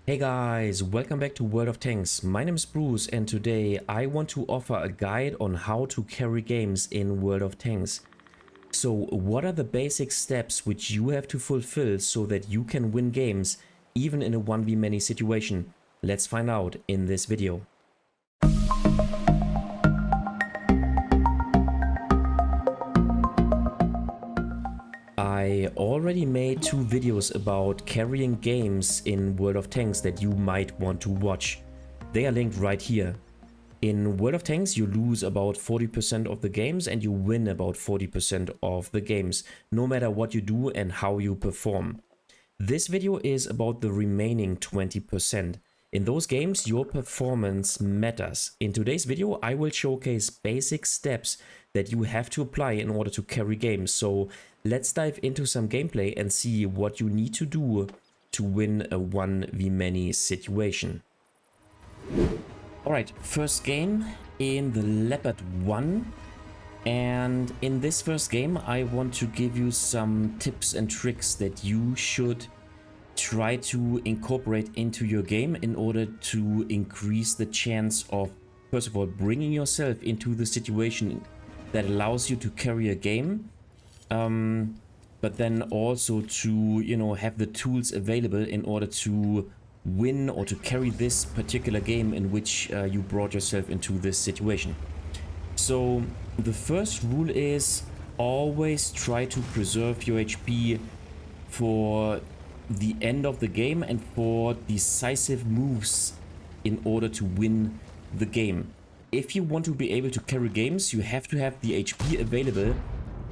Hey guys, welcome back to World of Tanks. My name is Bruce and today I want to offer a guide on how to carry games in World of Tanks. So what are the basic steps which you have to fulfill so that you can win games even in a 1v many situation? Let's find out in this video. I already made 2 videos about carrying games in World of Tanks that you might want to watch. They are linked right here. In World of Tanks you lose about 40% of the games and you win about 40% of the games, no matter what you do and how you perform. This video is about the remaining 20%. In those games your performance matters. In today's video I will showcase basic steps that you have to apply in order to carry games. So let's dive into some gameplay and see what you need to do to win a 1v many situation. Alright, first game in the Leopard 1. And in this first game I want to give you some tips and tricks that you should try to incorporate into your game in order to increase the chance of, first of all, bringing yourself into the situation that allows you to carry a game, but then also to, have the tools available in order to win or to carry this particular game in which you brought yourself into this situation. So the first rule is always try to preserve your HP for the end of the game and for decisive moves in order to win the game. If you want to be able to carry games, you have to have the HP available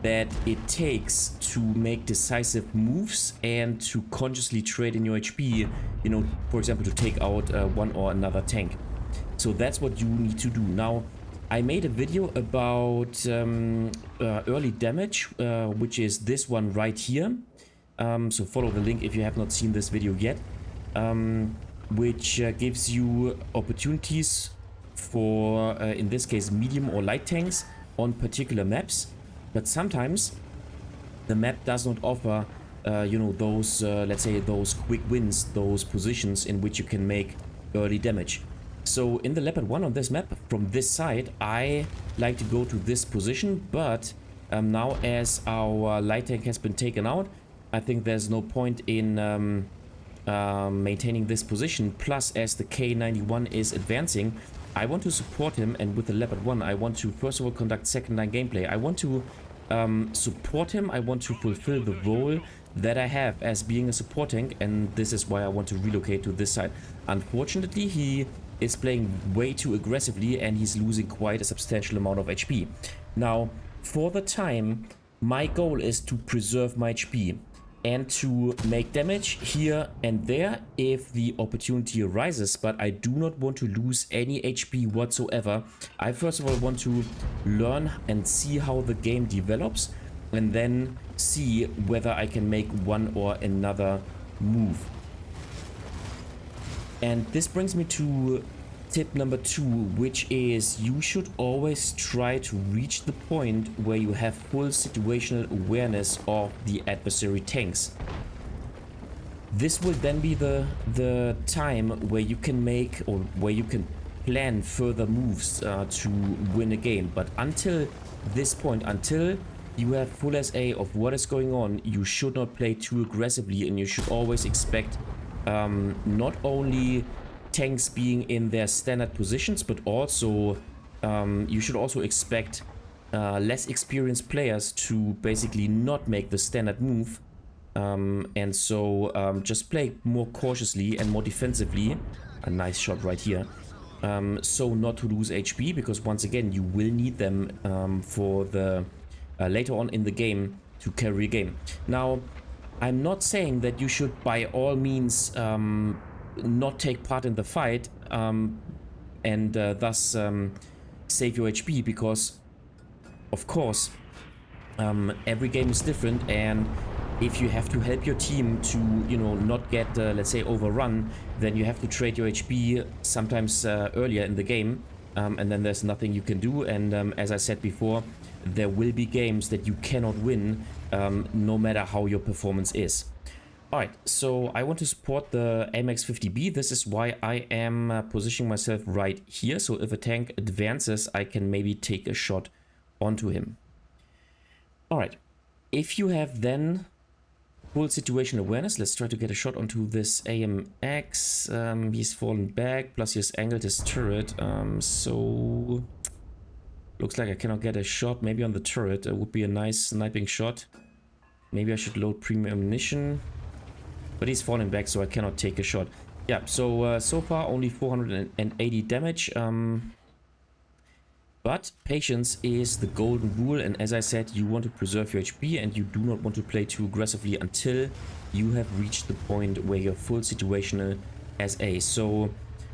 that it takes to make decisive moves and to consciously trade in your HP, for example, to take out one or another tank. So that's what you need to do. Now, I made a video about early damage, which is this one right here. So follow the link if you have not seen this video yet, which gives you opportunities for, in this case, medium or light tanks on particular maps. But sometimes the map does not offer, those, let's say, those quick wins, those positions in which you can make early damage. So in the Leopard 1 on this map, from this side, I like to go to this position, but now as our light tank has been taken out, I think there's no point in maintaining this position. Plus, as the K91 is advancing, I want to support him, and with the Leopard 1, I want to first of all conduct second line gameplay. I want to support him, I want to fulfill the role that I have as being a support tank, and this is why I want to relocate to this side. Unfortunately, he is playing way too aggressively and he's losing quite a substantial amount of HP. Now, for the time, my goal is to preserve my HP and to make damage here and there if the opportunity arises, but I do not want to lose any HP whatsoever. I first of all want to learn and see how the game develops and then see whether I can make one or another move. And this brings me to tip number 2, which is you should always try to reach the point where you have full situational awareness of the adversary tanks. This will then be the time where you can make or where you can plan further moves to win a game. But until this point, until you have full SA of what is going on, you should not play too aggressively, and you should always expect not only tanks being in their standard positions, but also you should also expect less experienced players to basically not make the standard move, and so just play more cautiously and more defensively. A nice shot right here, so not to lose HP, because once again you will need them for the later on in the game to carry a game. Now, I'm not saying that you should by all means not take part in the fight and thus save your HP, because of course every game is different, and if you have to help your team to not get let's say overrun, then you have to trade your HP sometimes earlier in the game, and then there's nothing you can do. And as I said before, there will be games that you cannot win no matter how your performance is. Alright, so I want to support the AMX 50B. This is why I am positioning myself right here. So if a tank advances, I can maybe take a shot onto him. Alright, if you have then full situation awareness, let's try to get a shot onto this AMX. He's fallen back, plus he has angled his turret. So looks like I cannot get a shot. Maybe on the turret. It would be a nice sniping shot. Maybe I should load premium ammunition. But he's falling back, so I cannot take a shot. Yeah, so so far only 480 damage. But patience is the golden rule, and as I said, you want to preserve your HP and you do not want to play too aggressively until you have reached the point where you're full situational as A. So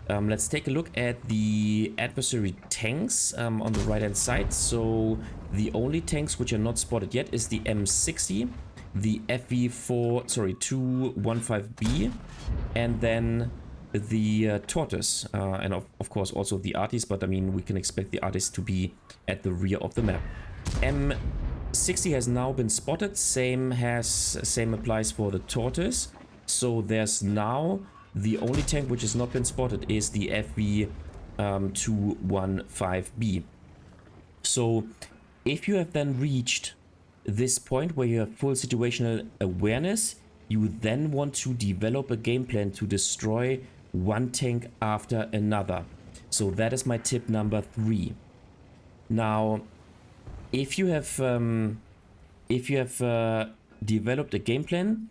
let's take a look at the adversary tanks on the right hand side. So the only tanks which are not spotted yet is the M60, the FV215B, and then the Tortoise, and of course also the Artis, but I mean we can expect the Artis to be at the rear of the map. M60 has now been spotted. Same applies for the Tortoise. So there's now the only tank which has not been spotted is the FV215B. So if you have then reached this point where you have full situational awareness, you then want to develop a game plan to destroy one tank after another. So that is my tip number 3. Now, if you have developed a game plan,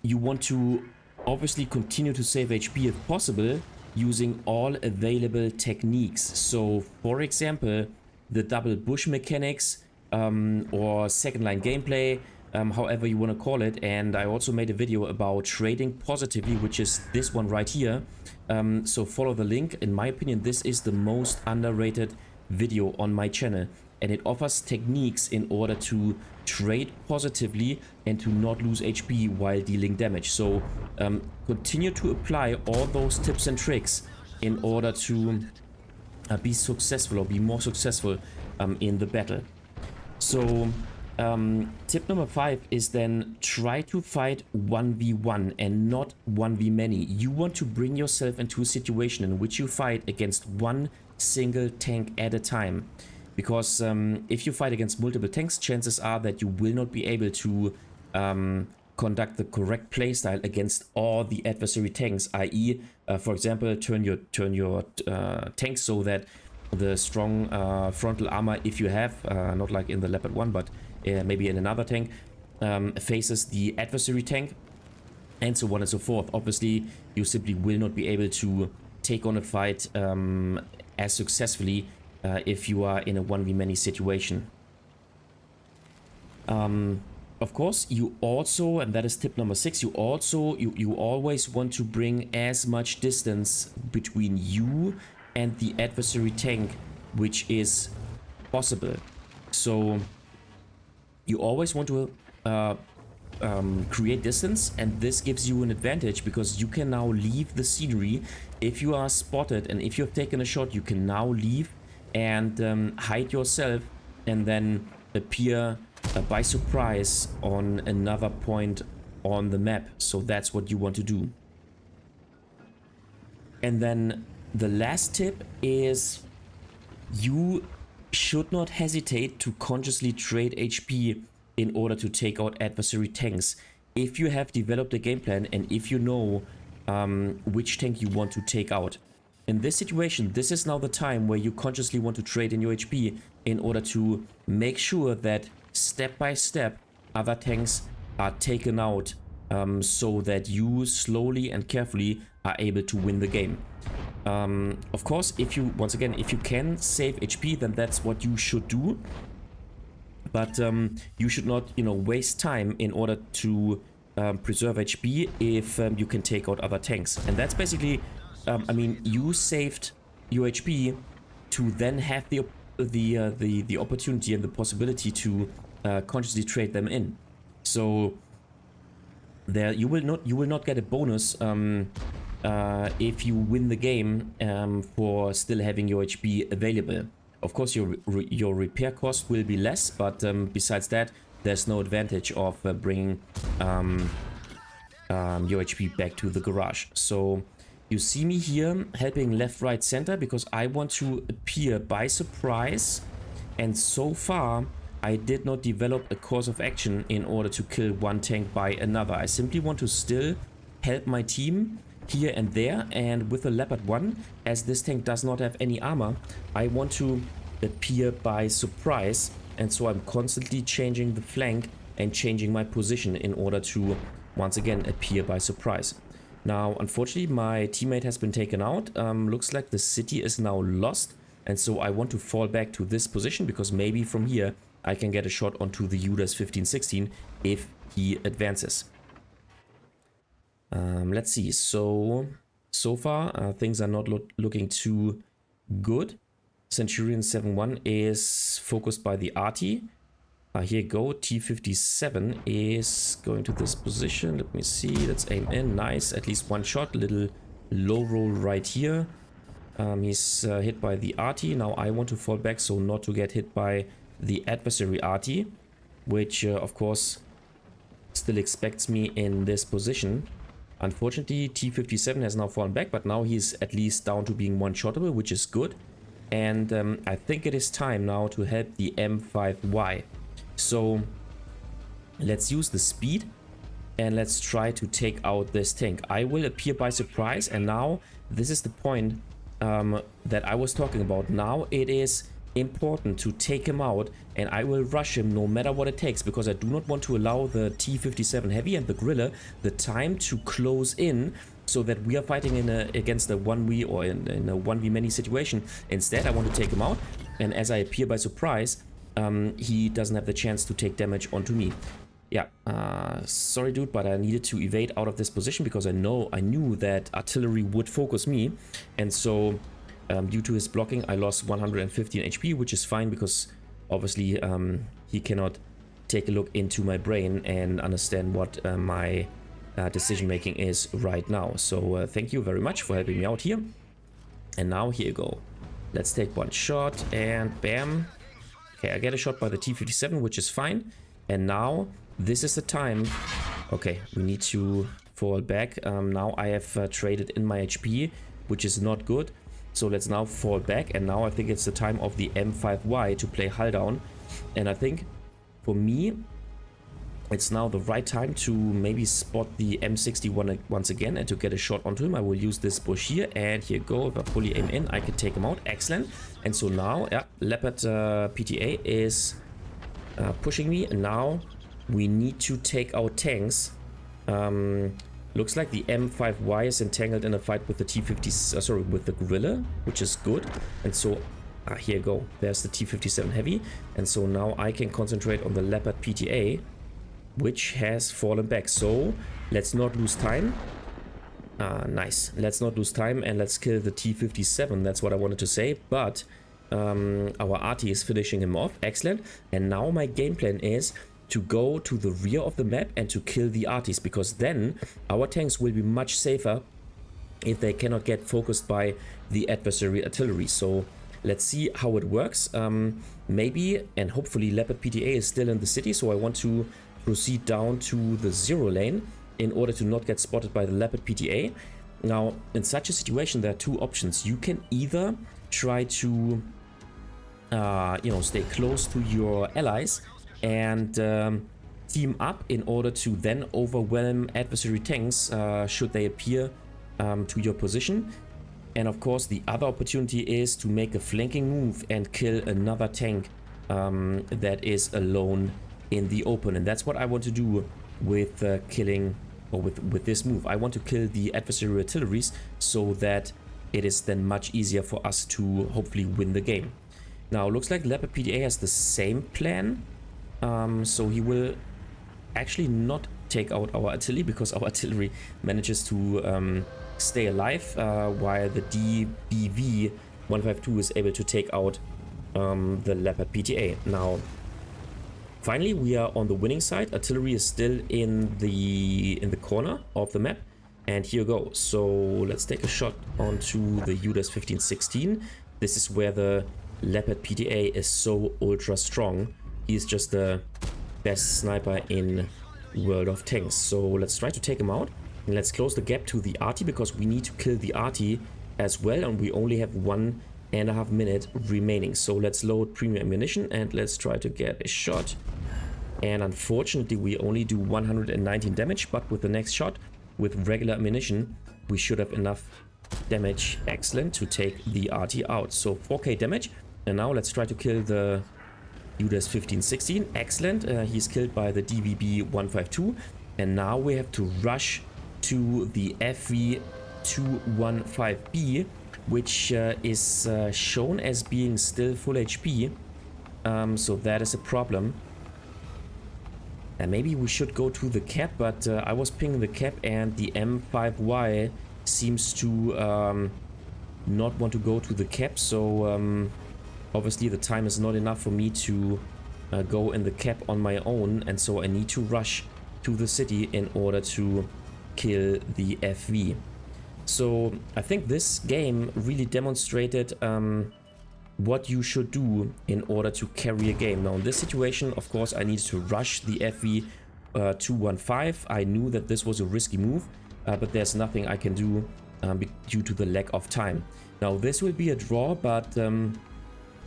you want to obviously continue to save HP if possible using all available techniques. So, for example, the double bush mechanics, or second line gameplay, however you want to call it. And I also made a video about trading positively, which is this one right here. So follow the link. In my opinion, this is the most underrated video on my channel, and it offers techniques in order to trade positively and to not lose HP while dealing damage. So continue to apply all those tips and tricks in order to be successful or be more successful in the battle. So tip number 5 is then try to fight 1v1 and not 1v-many. You want to bring yourself into a situation in which you fight against one single tank at a time. Because if you fight against multiple tanks, chances are that you will not be able to conduct the correct playstyle against all the adversary tanks, i.e. For example, turn your tanks so that the strong frontal armor, if you have, not like in the Leopard 1, but maybe in another tank, faces the adversary tank, and so on and so forth. Obviously, you simply will not be able to take on a fight as successfully if you are in a 1v-many situation. Of course, you also, and that is tip number 6, you always want to bring as much distance between you and the adversary tank which is possible. So you always want to create distance, and this gives you an advantage because you can now leave the scenery. If you are spotted and if you've taken a shot, you can now leave and hide yourself and then appear by surprise on another point on the map. So that's what you want to do. And then the last tip is you should not hesitate to consciously trade HP in order to take out adversary tanks. If you have developed a game plan and if you know which tank you want to take out. In this situation, this is now the time where you consciously want to trade in your HP in order to make sure that step by step other tanks are taken out, so that you slowly and carefully are able to win the game. Of course, if you, once again, if you can save HP, then that's what you should do. But you should not, waste time in order to preserve HP if you can take out other tanks. And that's basically, I mean, you saved your HP to then have the opportunity and the possibility to consciously trade them in. So there you will not get a bonus if you win the game for still having your HP available. Of course, your repair cost will be less, but besides that, there's no advantage of bringing your HP back to the garage. So you see me here helping left, right, center because I want to appear by surprise. And so far, I did not develop a course of action in order to kill one tank by another. I simply want to still help my team here and there. And with the Leopard 1, as this tank does not have any armor, I want to appear by surprise. And so I'm constantly changing the flank and changing my position in order to once again appear by surprise. Now, unfortunately, my teammate has been taken out. Looks like the city is now lost. And so I want to fall back to this position because maybe from here I can get a shot onto the UDAS 1516 if he advances. Let's see. So far, things are not looking too good. Centurion 7-1 is focused by the RT. Here you go. T57 is going to this position. Let me see. Let's aim in. Nice. At least one shot. Little low roll right here. He's hit by the RT. Now I want to fall back so not to get hit by the adversary RT, which of course still expects me in this position. Unfortunately, T57 has now fallen back, but now he's at least down to being one-shottable, which is good. And I think it is time now to help the M5Y. So let's use the speed and let's try to take out this tank. I will appear by surprise, and now this is the point that I was talking about. Now it is important to take him out, and I will rush him no matter what it takes, because I do not want to allow the T57 Heavy and the Gorilla the time to close in so that we are fighting in against a 1v or in a 1v many situation. Instead, I want to take him out, and as I appear by surprise, he doesn't have the chance to take damage onto me. Yeah, sorry dude, but I needed to evade out of this position because I knew that artillery would focus me, and so due to his blocking I lost 115 HP, which is fine because obviously he cannot take a look into my brain and understand what my decision making is right now. So thank you very much for helping me out here. And now here you go. Let's take one shot and bam. Okay, I get a shot by the T57, which is fine. And now this is the time. Okay, we need to fall back. Now I have traded in my HP, which is not good. So let's now fall back. And now I think it's the time of the M5Y to play hull down. And I think for me, it's now the right time to maybe spot the M61 once again and to get a shot onto him. I will use this bush here, and here you go. If I fully aim in, I can take him out. Excellent. And so now, yeah, Leopard PTA is pushing me, and now we need to take out tanks. Looks like the M5Y is entangled in a fight with the T50, with the Gorilla, which is good. And so here you go. There's the T57 Heavy, and so now I can concentrate on the Leopard PTA, which has fallen back. So let's not lose time. Nice. Let's not lose time, and let's kill the T57. That's what I wanted to say. But our RT is finishing him off. Excellent. And now my game plan is to go to the rear of the map and to kill the RTs, because then our tanks will be much safer if they cannot get focused by the adversary artillery. So let's see how it works. Maybe and hopefully Leopard PTA is still in the city, so I want to proceed down to the 0 lane in order to not get spotted by the Leopard PTA. Now, in such a situation, there are two options. You can either try to stay close to your allies and team up in order to then overwhelm adversary tanks should they appear to your position. And of course, the other opportunity is to make a flanking move and kill another tank that is alone in the open. And that's what I want to do with with this move. I want to kill the adversary artilleries so that it is then much easier for us to hopefully win the game. Now, looks like Leopard PTA has the same plan. So he will actually not take out our artillery, because our artillery manages to stay alive, while the DBV 152 is able to take out the Leopard PTA. Now, finally, we are on the winning side. Artillery is still in the corner of the map, and here you go. So let's take a shot onto the UDAS 1516. This is where the Leopard PTA is so ultra strong. He's just a best sniper in World of Tanks. So let's try to take him out. And let's close the gap to the RT because we need to kill the RT as well. And we only have 1.5 minutes remaining. So let's load premium ammunition and let's try to get a shot. And unfortunately, we only do 119 damage. But with the next shot, with regular ammunition, we should have enough damage. Excellent, to take the RT out. So 4k damage. And now let's try to kill the UDAS 1516. Excellent. He's killed by the DVB 152. And now we have to rush to the FV215B, which is shown as being still full HP. So that is a problem. And maybe we should go to the cap, but I was pinging the cap and the M5Y seems to not want to go to the cap. So obviously the time is not enough for me to go in the cap on my own. And so I need to rush to the city in order to kill the FV. So I think this game really demonstrated what you should do in order to carry a game. Now in this situation, of course, I needed to rush the FV 215. I knew that this was a risky move, but there's nothing I can do due to the lack of time. Now this will be a draw, but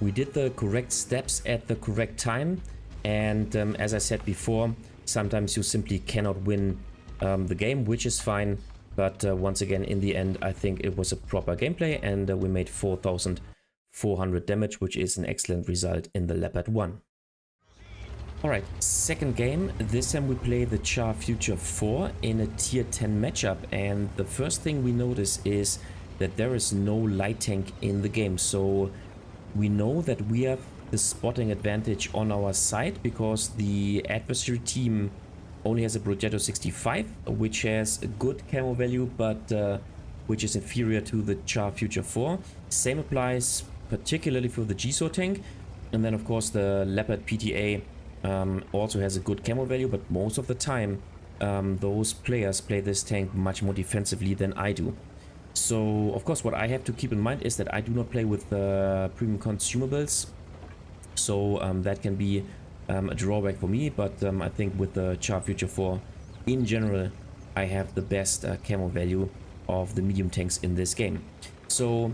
we did the correct steps at the correct time. And as I said before, sometimes you simply cannot win the game, which is fine. But once again, in the end, I think it was a proper gameplay, and we made 4,400 damage, which is an excellent result in the Leopard 1. Alright, second game. This time we play the Char Future 4 in a tier 10 matchup. And the first thing we notice is that there is no light tank in the game. So we know that we have the spotting advantage on our side because the adversary team only has a Progetto 65, which has a good camo value, but which is inferior to the Char Future 4. Same applies particularly for the GSO tank. And then of course the Leopard PTA also has a good camo value, but most of the time those players play this tank much more defensively than I do. So of course what I have to keep in mind is that I do not play with premium consumables. So that can be a drawback for me, but I think with the Char Future 4 in general, I have the best camo value of the medium tanks in this game. So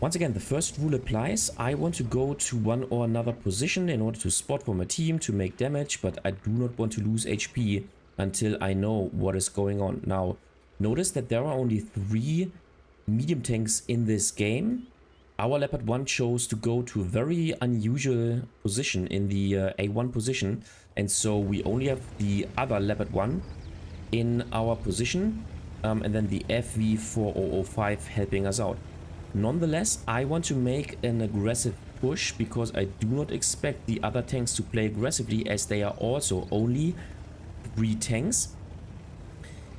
once again, the first rule applies. I want to go to one or another position in order to spot for my team to make damage, but I do not want to lose HP until I know what is going on. Now, notice that there are only 3 medium tanks in this game. Our Leopard 1 chose to go to a very unusual position in the A1 position, and so we only have the other Leopard 1 in our position, and then the FV4005 helping us out. Nonetheless, I want to make an aggressive push because I do not expect the other tanks to play aggressively, as they are also only 3 tanks.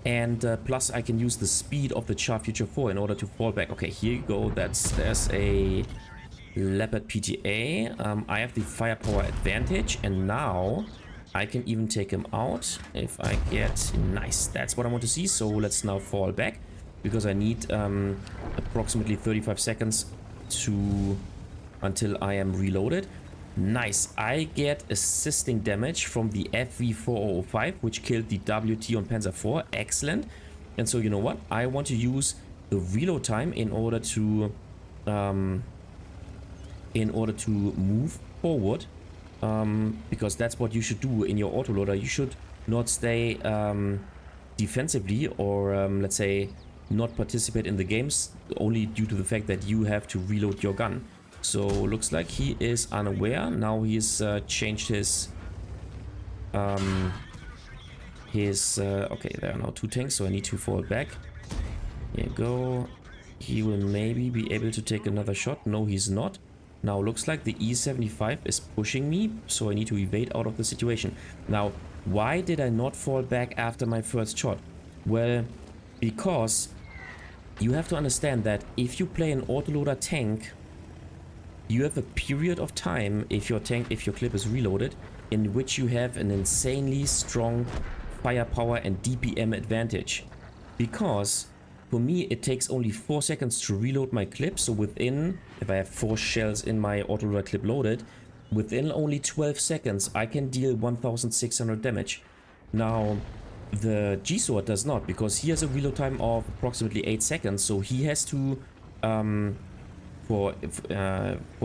And plus I can use the speed of the Char Future 4 in order to fall back. Okay, here you go. There's a Leopard PTA. I have the firepower advantage, and now I can even take him out if I get... Nice, that's what I want to see. So let's now fall back because I need approximately 35 seconds until I am reloaded. Nice, I get assisting damage from the FV4005, which killed the WT on Panzer IV. Excellent. And so you know what? I want to use the reload time in order to move forward, because that's what you should do in your autoloader. You should not stay defensively or let's say not participate in the games only due to the fact that you have to reload your gun. So looks like he is unaware. Now he's changed his okay, there are now 2 tanks, so I need to fall back. Here you go. He will maybe be able to take another shot. No, he's not. Now looks like the E75 is pushing me, so I need to evade out of the situation. Now, why did I not fall back after my first shot? Well, because you have to understand that if you play an autoloader tank, you have a period of time, if your clip is reloaded, in which you have an insanely strong firepower and DPM advantage. Because for me it takes only 4 seconds to reload my clip, so within, if I have 4 shells in my autoloader clip loaded, within only 12 seconds, I can deal 1600 damage. Now, the G-Sword does not, because he has a reload time of approximately 8 seconds, so he has to, for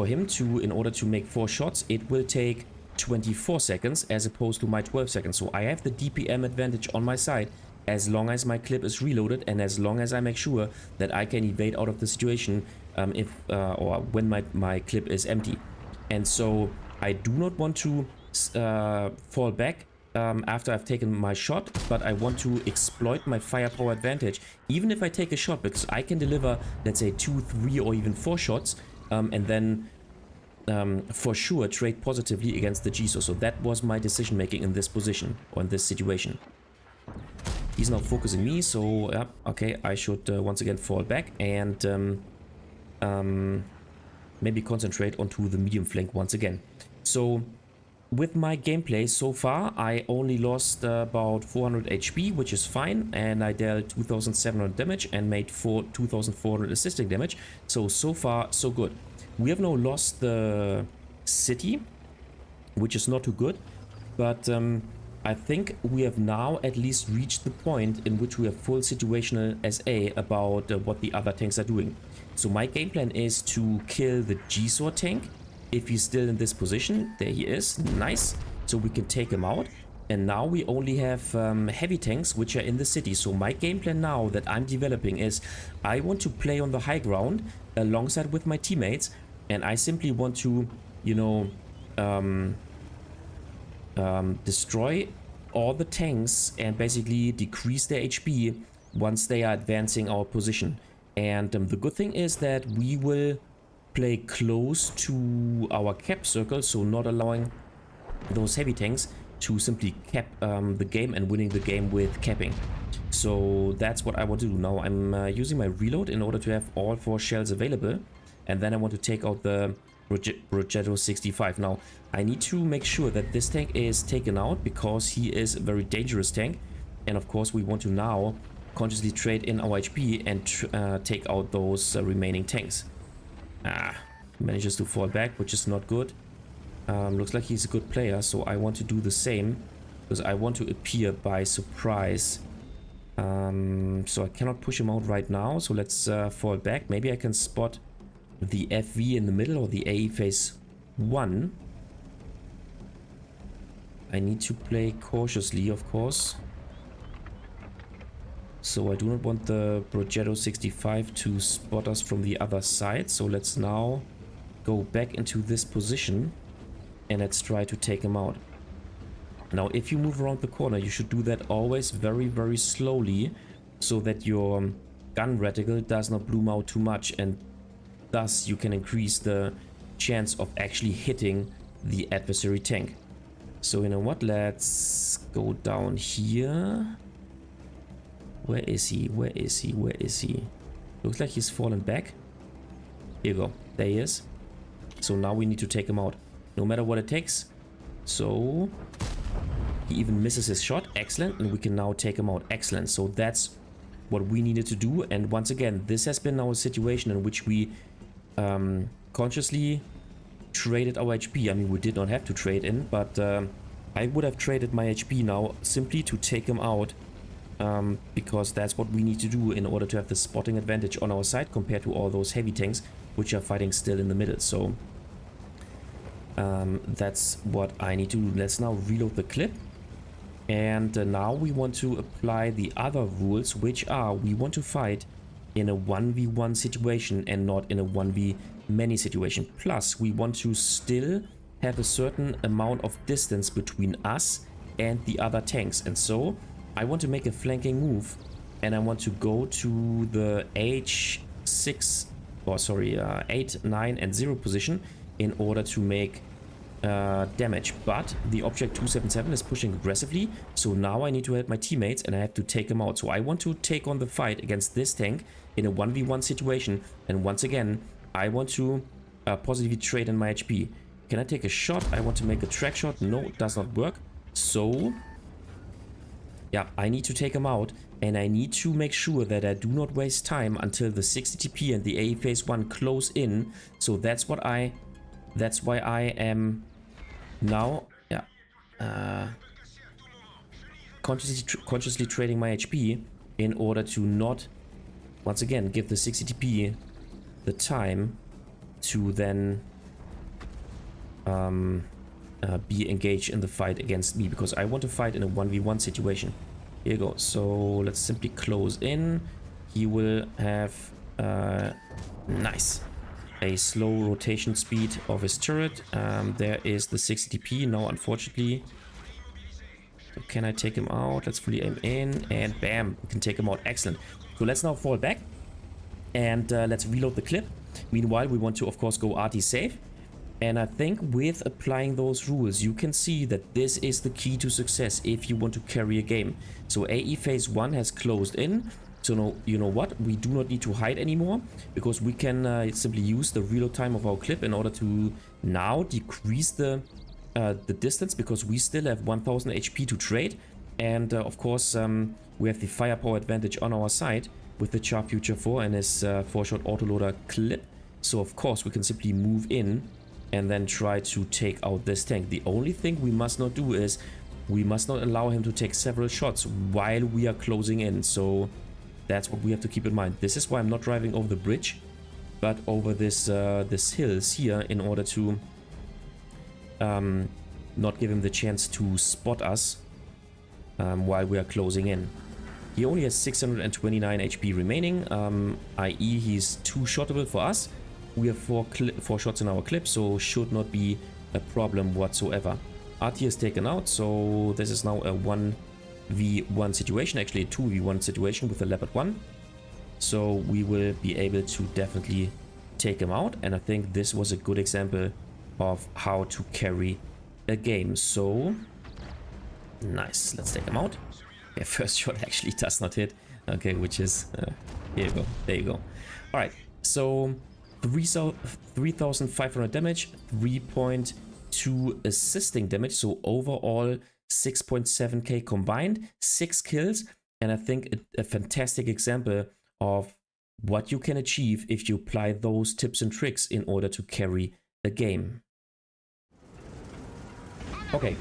him to, in order to make 4 shots, it will take 24 seconds as opposed to my 12 seconds. So I have the DPM advantage on my side as long as my clip is reloaded and as long as I make sure that I can evade out of the situation or when my clip is empty. And so I do not want to fall back after I've taken my shot, but I want to exploit my firepower advantage even if I take a shot, because I can deliver, let's say, 2, 3 or even 4 shots and then for sure trade positively against the G-Sword. So that was my decision making in this position or in this situation. He's now focusing me, so yeah, okay, I should once again fall back and maybe concentrate onto the medium flank once again. So with my gameplay so far, I only lost about 400 HP, which is fine, and I dealt 2700 damage and made 2400 assisting damage. So far, so good. We have now lost the city, which is not too good, but I think we have now at least reached the point in which we have full situational SA about what the other tanks are doing. So my game plan is to kill the G-Sword tank if he's still in this position. There he is, nice. So we can take him out. And now we only have heavy tanks which are in the city. So my game plan now that I'm developing is I want to play on the high ground alongside with my teammates, and I simply want to, you know, destroy all the tanks and basically decrease their HP once they are advancing our position. And the good thing is that we will play close to our cap circle, so not allowing those heavy tanks to simply cap the game and winning the game with capping. So that's what I want to do now. I'm using my reload in order to have all 4 shells available, and then I want to take out the WoT 65. Now I need to make sure that this tank is taken out because he is a very dangerous tank, and of course we want to now consciously trade in our HP and take out those remaining tanks. He manages to fall back, which is not good. Looks like he's a good player, so I want to do the same because I want to appear by surprise. So I cannot push him out right now, so let's fall back. Maybe I can spot the FV in the middle or the AE phase 1. I need to play cautiously, of course. So I do not want the WoT 65 to spot us from the other side. So let's now go back into this position and let's try to take him out. Now, if you move around the corner, you should do that always very, very slowly so that your gun reticle does not bloom out too much, and thus you can increase the chance of actually hitting the adversary tank. So you know what, let's go down here. Where is he? Where is he? Where is he? Looks like he's fallen back. Here you go. There he is. So now we need to take him out, no matter what it takes. So he even misses his shot. Excellent. And we can now take him out. Excellent. So that's what we needed to do. And once again, this has been our situation in which we consciously traded our HP. I mean, we did not have to trade in, but I would have traded my HP now simply to take him out. Because that's what we need to do in order to have the spotting advantage on our side compared to all those heavy tanks which are fighting still in the middle. So that's what I need to do. Let's now reload the clip, and now we want to apply the other rules, which are we want to fight in a 1v1 situation and not in a 1v many situation. Plus we want to still have a certain amount of distance between us and the other tanks, and so I want to make a flanking move, and I want to go to the H6, or sorry, 8, 9 and 0 position in order to make damage. But the object 277 is pushing aggressively, so now I need to help my teammates and I have to take them out. So I want to take on the fight against this tank in a 1v1 situation, and once again I want to positively trade in my HP. Can I take a shot? I want to make a track shot. No, it does not work. So yeah, I need to take him out, and I need to make sure that I do not waste time until the 60 TP and the AE phase 1 close in. So that's why I am Now, yeah, consciously trading my HP in order to not, once again, give the 60 TP the time to then be engaged in the fight against me, because I want to fight in a 1v1 situation. Here you go. So let's simply close in. He will have nice, a slow rotation speed of his turret. There is the 60 TP now, unfortunately. So can I take him out? Let's fully aim in, and bam, we can take him out. Excellent. So let's now fall back and let's reload the clip. Meanwhile, we want to, of course, go RT safe. And I think with applying those rules, you can see that this is the key to success if you want to carry a game. So AE phase 1 has closed in. So no, you know what? We do not need to hide anymore, because we can simply use the reload time of our clip in order to now decrease the distance, because we still have 1000 HP to trade. And of course, we have the firepower advantage on our side with the Char Future 4 and his 4-shot autoloader clip. So of course, we can simply move in and then try to take out this tank. The only thing we must not do is we must not allow him to take several shots while we are closing in. So that's what we have to keep in mind. This is why I'm not driving over the bridge, but over this hills here, in order to not give him the chance to spot us while we are closing in. He only has 629 HP remaining, i.e. he's 2-shottable for us. We have 4 shots in our clip, so should not be a problem whatsoever. RT is taken out, so this is now a 1v1 situation, actually a 2v1 situation with the Leopard 1. So we will be able to definitely take him out, and I think this was a good example of how to carry a game. So nice, let's take him out. Yeah, first shot actually does not hit. Okay, which is here you go, there you go. All right, so 3,500 damage, 3.2 assisting damage, so overall 6.7k combined, 6 kills, and I think a fantastic example of what you can achieve if you apply those tips and tricks in order to carry a game. Okay,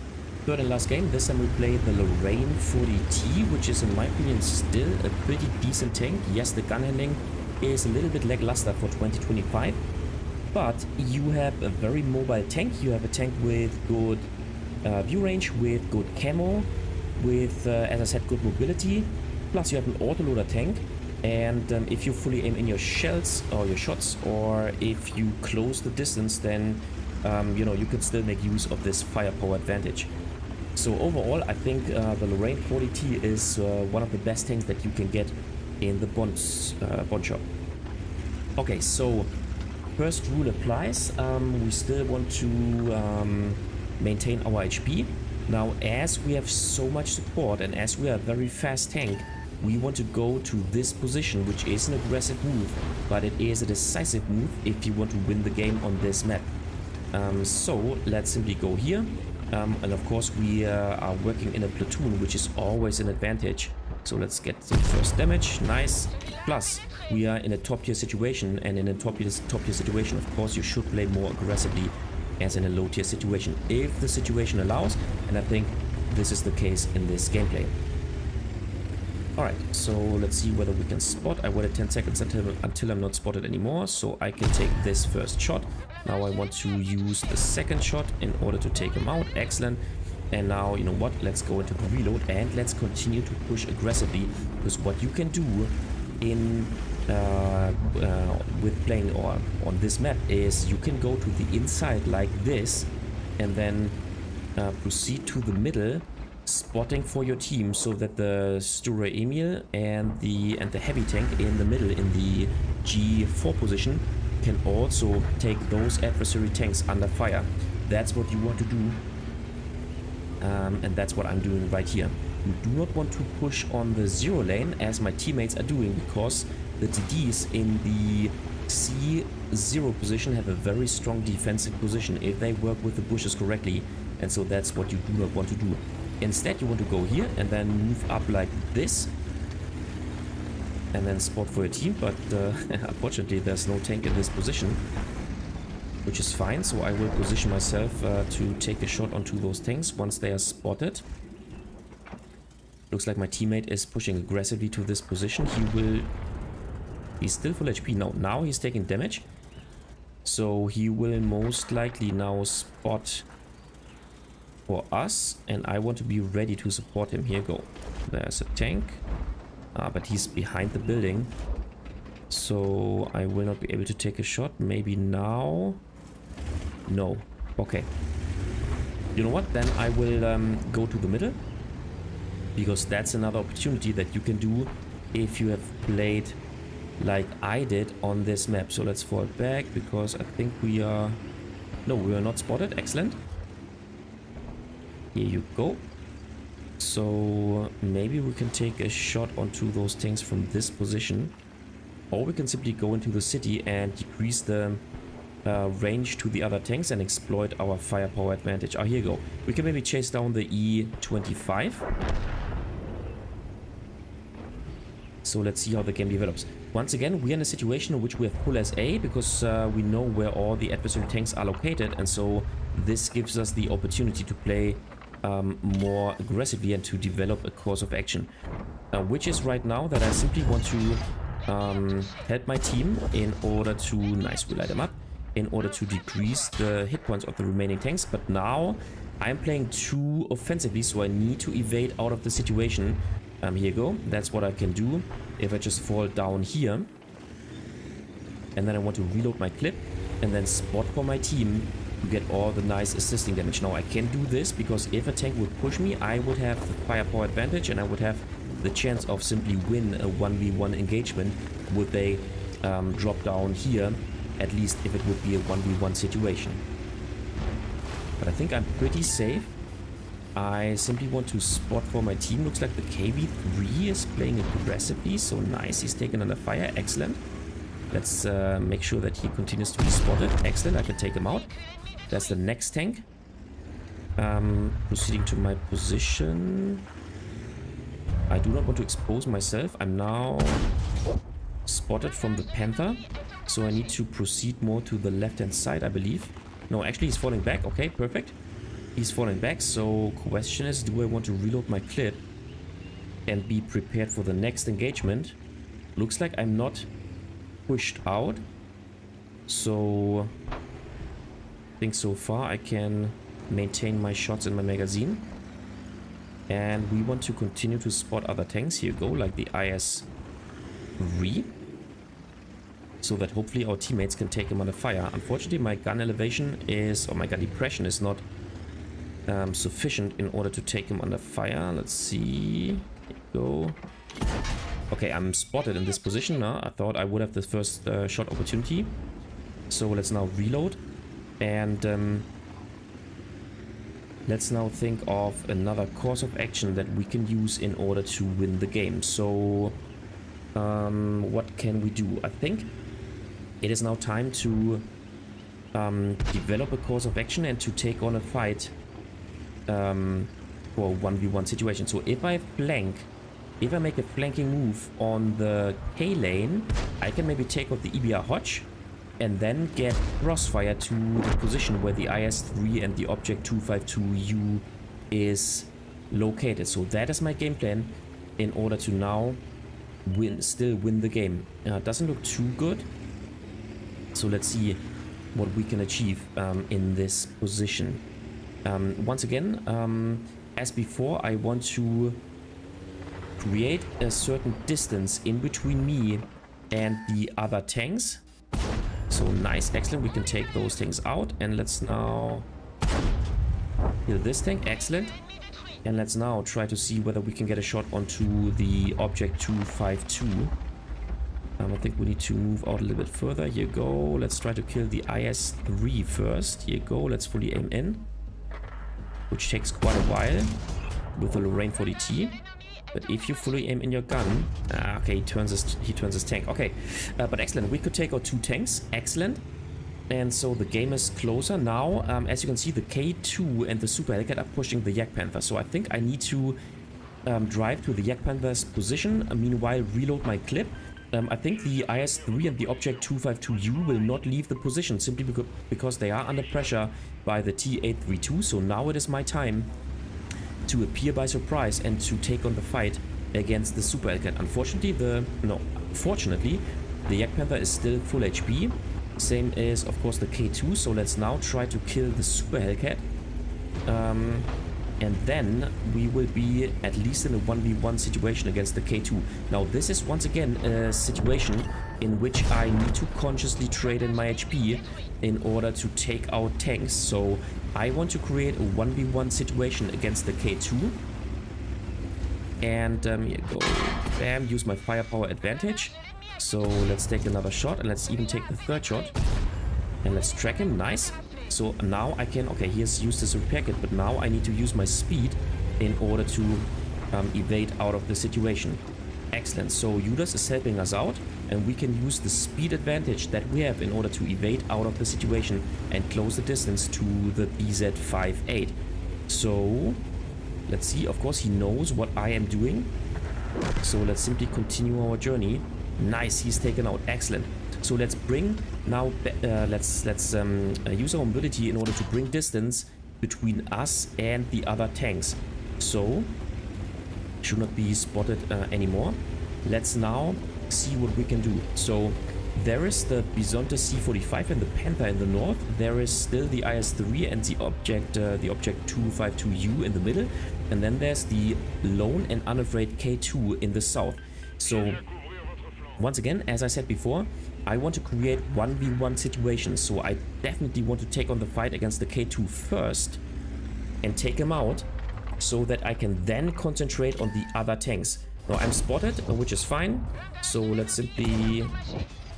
third and last game. This time we play the Lorraine 40T, which is in my opinion still a pretty decent tank. Yes, the gun handling is a little bit lackluster for 2025, but you have a very mobile tank. You have a tank with good view range, with good camo, with, as I said, good mobility. Plus you have an autoloader tank, and if you fully aim in your shells or your shots, or if you close the distance, then you know, you can still make use of this firepower advantage. So overall, I think the Lorraine 40T is one of the best tanks that you can get in the bond shop. Okay, so first rule applies. We still want to maintain our HP. Now, as we have so much support and as we are a very fast tank, we want to go to this position, which is an aggressive move, but it is a decisive move if you want to win the game on this map. So let's simply go here. And of course, we are working in a platoon, which is always an advantage. So let's get the first damage. Nice. Plus, we are in a top tier situation, and in a top tier situation, of course, you should play more aggressively as in a low tier situation, if the situation allows, and I think this is the case in this gameplay. Alright, so let's see whether we can spot. I waited 10 seconds until I'm not spotted anymore, so I can take this first shot. Now I want to use the second shot in order to take him out. Excellent. And now, you know what, let's go into the reload and let's continue to push aggressively, because what you can do in with playing or on this map is you can go to the inside like this and then proceed to the middle, spotting for your team, so that the Stura Emil and the heavy tank in the middle in the G4 position can also take those adversary tanks under fire. That's what you want to do, and that's what I'm doing right here. You do not want to push on the 0 lane as my teammates are doing, because the TDs in the C0 position have a very strong defensive position if they work with the bushes correctly, and so that's what you do not want to do. Instead, you want to go here and then move up like this and then spot for your team, but unfortunately there's no tank in this position. which is fine. So I will position myself to take a shot onto those tanks once they are spotted. Looks like my teammate is pushing aggressively to this position. He's still full HP. No, now he's taking damage. So he will most likely now spot for us, and I want to be ready to support him. Here go. There's a tank. But he's behind the building. So I will not be able to take a shot. Maybe now. No. Okay. You know what? Then I will go to the middle. Because that's another opportunity that you can do if you have played like I did on this map. So let's fall back because I think we are... No, we are not spotted. Excellent. Here you go. So maybe we can take a shot onto those tanks from this position. Or we can simply go into the city and decrease the range to the other tanks and exploit our firepower advantage. Here you go. We can maybe chase down the E25. So let's see how the game develops. Once again, we are in a situation in which we have pull as A because we know where all the adversary tanks are located, and so this gives us the opportunity to play more aggressively and to develop a course of action. Which is right now that I simply want to help my team in order to... Nice, we light them up. In order to decrease the hit points of the remaining tanks. But now I'm playing too offensively, so I need to evade out of the situation. Here you go. That's what I can do if I just fall down here. And then I want to reload my clip and then spot for my team to get all the nice assisting damage. Now I can do this because if a tank would push me, I would have the firepower advantage and I would have the chance of simply win a 1v1 engagement would they drop down here, at least if it would be a 1v1 situation. But I think I'm pretty safe. I simply want to spot for my team. Looks like the KV-3 is playing aggressively. So nice. He's taken under fire. Excellent. Let's make sure that he continues to be spotted. Excellent. I can take him out. That's the next tank. Proceeding to my position. I do not want to expose myself. I'm now spotted from the Panther. So I need to proceed more to the left-hand side, I believe. No, actually he's falling back. Okay, perfect. He's falling back, so question is, do I want to reload my clip and be prepared for the next engagement? Looks like I'm not pushed out, so I think so far I can maintain my shots in my magazine. And we want to continue to spot other tanks. Here you go, like the IS-3, so that hopefully our teammates can take him under fire. Unfortunately, my gun elevation is, or my gun depression is not sufficient in order to take him under fire. Let's see. Here we go. Okay, I'm spotted in this position now. I thought I would have the first shot opportunity. So let's now reload. And let's now think of another course of action that we can use in order to win the game. So what can we do? I think it is now time to develop a course of action and to take on a fight for a 1v1 situation. So if I make a flanking move on the K lane, I can maybe take out the EBR Hodge and then get crossfire to the position where the IS-3 and the Object 252U is located. So that is my game plan in order to now still win the game. Doesn't look too good. So let's see what we can achieve in this position. Once again, as before, I want to create a certain distance in between me and the other tanks. So nice, excellent. We can take those things out, and let's now kill this tank. Excellent. And let's now try to see whether we can get a shot onto the Object 252. I think we need to move out a little bit further. Here you go. Let's try to kill the IS-3 first. Here you go. Let's fully aim in, which takes quite a while with the Lorraine 40T. But if you fully aim in your gun... okay, he turns his tank. Okay, but excellent. We could take out 2 tanks. Excellent. And so the game is closer now. As you can see, the K2 and the Super Hellcat are pushing the Yak Panther. So I think I need to drive to the Yak Panther's position. Meanwhile, reload my clip I think the IS-3 and the Object 252U will not leave the position simply because they are under pressure by the T-832. So now it is my time to appear by surprise and to take on the fight against the Super Hellcat. Fortunately, the Yak Panther is still full HP. Same is, of course, the K2. So let's now try to kill the Super Hellcat. And then we will be at least in a 1v1 situation against the K2. Now this is once again a situation in which I need to consciously trade in my HP in order to take out tanks. So I want to create a 1v1 situation against the K2. And here you go. Bam, use my firepower advantage. So let's take another shot and let's even take the third shot. And let's track him, nice. So now I can, okay, he has used his repair kit, but now I need to use my speed in order to evade out of the situation. Excellent, so Judas is helping us out, and we can use the speed advantage that we have in order to evade out of the situation and close the distance to the BZ-58. So, let's see, of course he knows what I am doing. So let's simply continue our journey. Nice, he's taken out, excellent. So let's bring now, let's use our mobility in order to bring distance between us and the other tanks. So, should not be spotted anymore. Let's now see what we can do. So, there is the Bisonte C-45 and the Panther in the north. There is still the IS-3 and the Object 252U in the middle. And then there's the lone and unafraid K2 in the south. So, once again, as I said before, I want to create 1v1 situations, so I definitely want to take on the fight against the K2 first and take him out so that I can then concentrate on the other tanks. Now I'm spotted, which is fine, so let's simply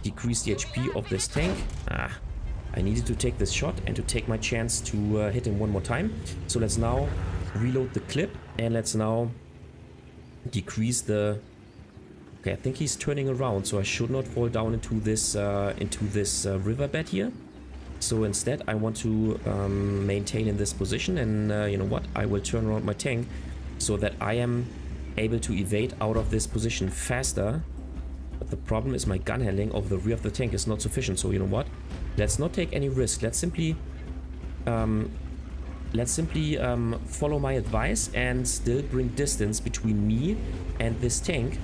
decrease the HP of this tank. I needed to take this shot and to take my chance to hit him one more time. So let's now reload the clip and let's now decrease the... Okay, I think he's turning around, so I should not fall down into this riverbed here. So instead, I want to maintain in this position, and you know what? I will turn around my tank so that I am able to evade out of this position faster. But the problem is my gun handling of the rear of the tank is not sufficient. So you know what? Let's not take any risk. Let's simply follow my advice and still bring distance between me and this tank.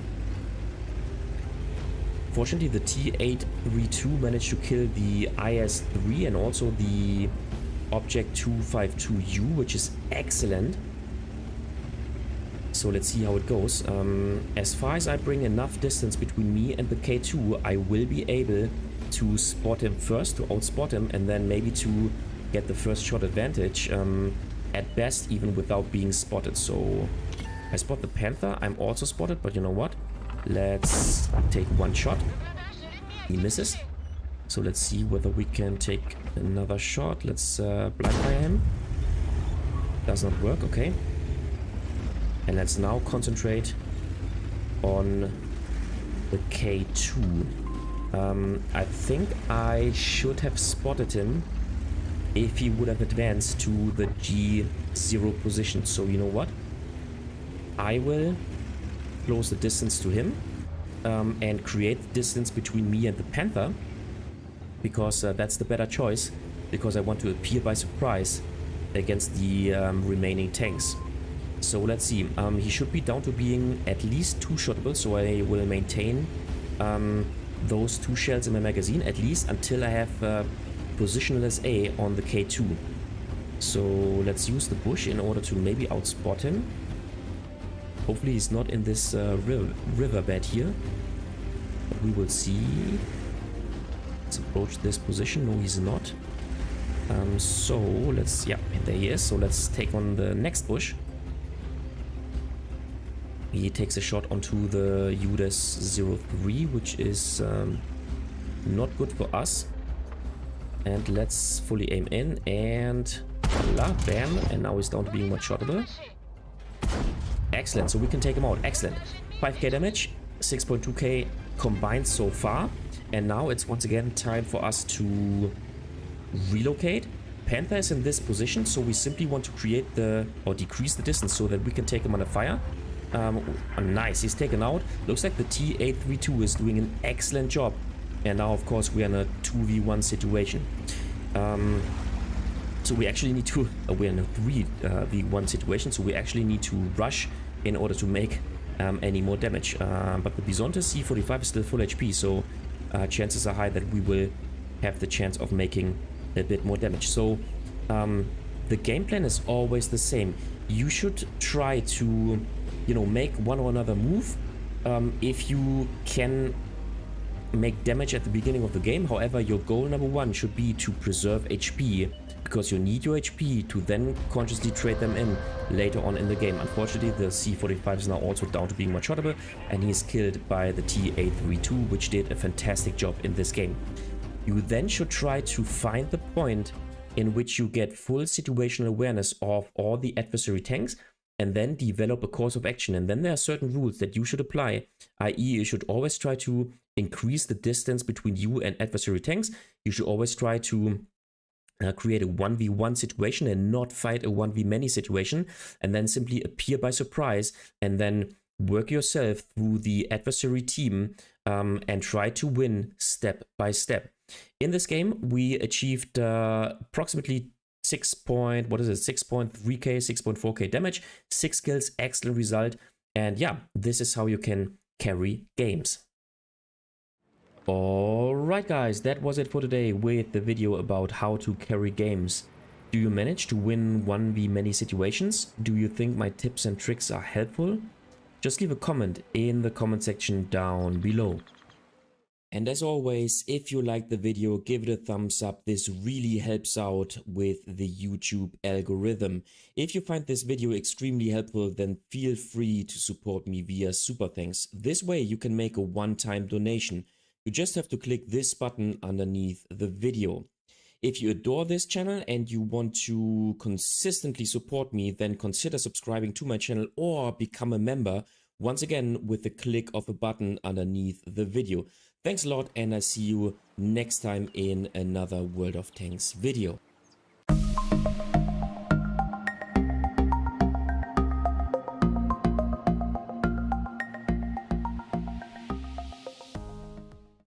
Fortunately, the T-832 managed to kill the IS-3 and also the Object 252U, which is excellent. So let's see how it goes. As far as I bring enough distance between me and the K2, I will be able to spot him first, to outspot him, and then maybe to get the first shot advantage, at best even without being spotted. So I spot the Panther, I'm also spotted, but you know what? Let's take one shot. He misses. So let's see whether we can take another shot. Let's blind fire him. Does not work, okay. And let's now concentrate on the K2. I think I should have spotted him if he would have advanced to the G0 position. So you know what? I will close the distance to him and create the distance between me and the Panther, because that's the better choice, because I want to appear by surprise against the remaining tanks. So let's see, he should be down to being at least 2-shottable, so I will maintain those 2 shells in my magazine at least until I have positional SA on the K2. So let's use the bush in order to maybe outspot him. Hopefully he's not in this riverbed here, but we will see. Let's approach this position. No, he's not. So let's, yeah, there he is. So let's take on the next bush. He takes a shot onto the Judas 03, which is not good for us. And let's fully aim in and voila, bam, and now he's down to being one-shottable. Excellent, so we can take him out. Excellent. 5k damage, 6.2k combined so far. And now it's once again time for us to relocate. Panther is in this position, so we simply want to create or decrease the distance so that we can take him under fire. Nice, he's taken out. Looks like the T832 is doing an excellent job. And now, of course, we are in a 2v1 situation. So we actually need to... we're in a 3v1 situation, so we actually need to rush in order to make any more damage. But the Bisonte C45 is still full HP, so chances are high that we will have the chance of making a bit more damage. So the game plan is always the same. You should try to, you know, make one or another move if you can make damage at the beginning of the game. However, your goal number one should be to preserve HP, because you need your HP to then consciously trade them in later on in the game. Unfortunately, the C45 is now also down to being one-shottable, and he is killed by the T832, which did a fantastic job in this game. You then should try to find the point in which you get full situational awareness of all the adversary tanks, and then develop a course of action. And then there are certain rules that you should apply, i.e. you should always try to increase the distance between you and adversary tanks. You should always try to create a 1v1 situation and not fight a 1v-many situation, and then simply appear by surprise and then work yourself through the adversary team and try to win step by step. In this game, we achieved approximately 6.3k, 6.4k damage, 6 kills, excellent result. And yeah, this is how you can carry games. Alright guys, that was it for today with the video about how to carry games. Do you manage to win 1v-many situations? Do you think my tips and tricks are helpful? Just leave a comment in the comment section down below. And as always, if you liked the video, give it a thumbs up. This really helps out with the YouTube algorithm. If you find this video extremely helpful, then feel free to support me via Super Thanks. This way you can make a one-time donation. You just have to click this button underneath the video. If you adore this channel and you want to consistently support me, then consider subscribing to my channel or become a member, once again with the click of a button underneath the video. Thanks a lot, and I see you next time in another World of Tanks video.